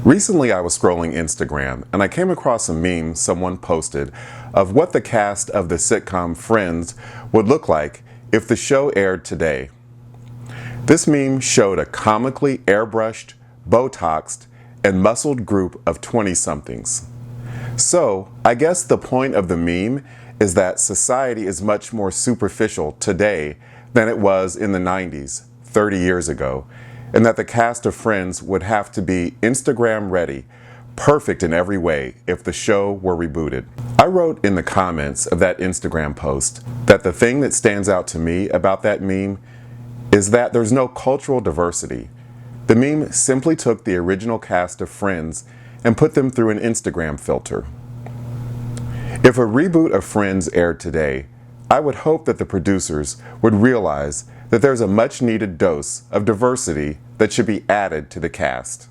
Recently I was scrolling Instagram and I came across a meme someone posted of what the cast of the sitcom Friends would look like if the show aired today. This meme showed a comically airbrushed, Botoxed, and muscled group of 20-somethings. So, I guess the point of the meme is that society is much more superficial today than it was in the 90s, 30 years ago, and that the cast of Friends would have to be Instagram ready, perfect in every way if the show were rebooted. I wrote in the comments of that Instagram post that the thing that stands out to me about that meme is that there's no cultural diversity. The meme simply took the original cast of Friends and put them through an Instagram filter. If a reboot of Friends aired today, I would hope that the producers would realize that there's a much needed dose of diversity that should be added to the cast.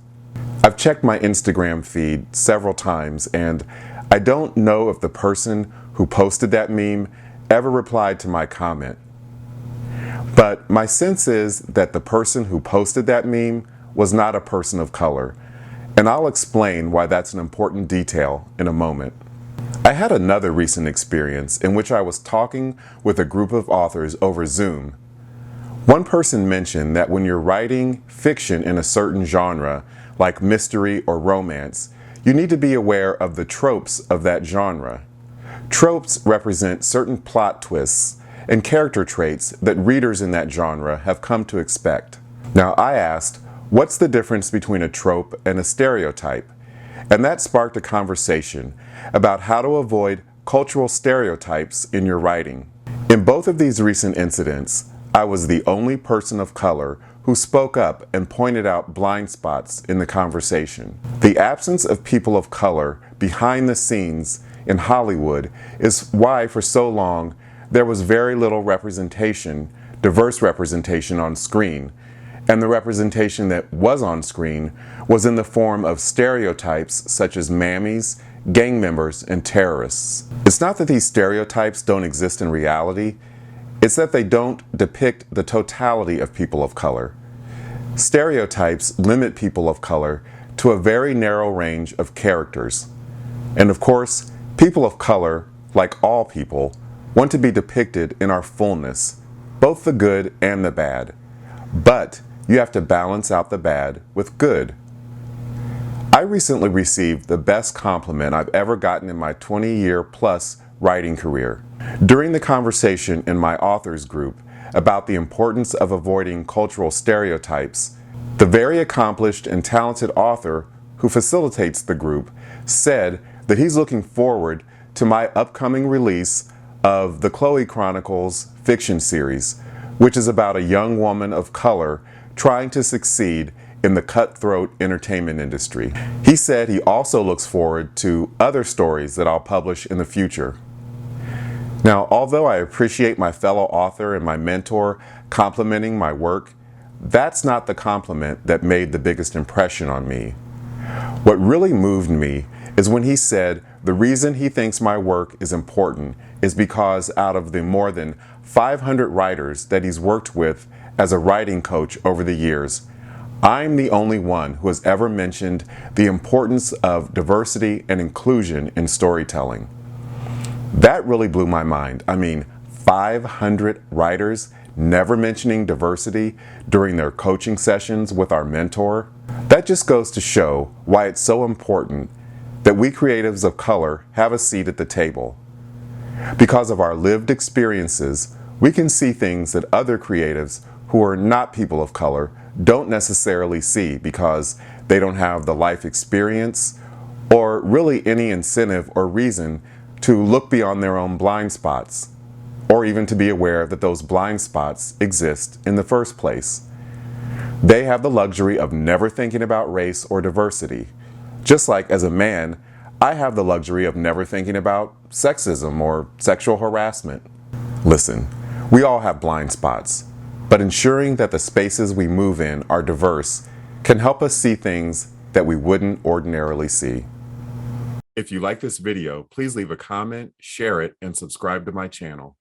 I've checked my Instagram feed several times and I don't know if the person who posted that meme ever replied to my comment. But my sense is that the person who posted that meme was not a person of color, and I'll explain why that's an important detail in a moment. I had another recent experience in which I was talking with a group of authors over Zoom. One person mentioned that when you're writing fiction in a certain genre, like mystery or romance, you need to be aware of the tropes of that genre. Tropes represent certain plot twists and character traits that readers in that genre have come to expect. Now, I asked, what's the difference between a trope and a stereotype? And that sparked a conversation about how to avoid cultural stereotypes in your writing. In both of these recent incidents, I was the only person of color who spoke up and pointed out blind spots in the conversation. The absence of people of color behind the scenes in Hollywood is why for so long there was very little representation, diverse representation on screen, and the representation that was on screen was in the form of stereotypes such as mammies, gang members, and terrorists. It's not that these stereotypes don't exist in reality, it's that they don't depict the totality of people of color. Stereotypes limit people of color to a very narrow range of characters. And of course, people of color, like all people, want to be depicted in our fullness, both the good and the bad. But you have to balance out the bad with good. I recently received the best compliment I've ever gotten in my 20-year-plus writing career. During the conversation in my authors group about the importance of avoiding cultural stereotypes, the very accomplished and talented author who facilitates the group said that he's looking forward to my upcoming release of the Chloe Chronicles fiction series, which is about a young woman of color trying to succeed in the cutthroat entertainment industry. He said he also looks forward to other stories that I'll publish in the future. Now, although I appreciate my fellow author and my mentor complimenting my work, that's not the compliment that made the biggest impression on me. What really moved me is when he said the reason he thinks my work is important is because out of the more than 500 writers that he's worked with as a writing coach over the years, I'm the only one who has ever mentioned the importance of diversity and inclusion in storytelling. That really blew my mind. I mean, 500 writers never mentioning diversity during their coaching sessions with our mentor. That just goes to show why it's so important that we creatives of color have a seat at the table. Because of our lived experiences, we can see things that other creatives who are not people of color don't necessarily see because they don't have the life experience or really any incentive or reason to look beyond their own blind spots, or even to be aware that those blind spots exist in the first place. They have the luxury of never thinking about race or diversity. Just like as a man, I have the luxury of never thinking about sexism or sexual harassment. Listen, we all have blind spots, but ensuring that the spaces we move in are diverse can help us see things that we wouldn't ordinarily see. If you like this video, please leave a comment, share it, and subscribe to my channel.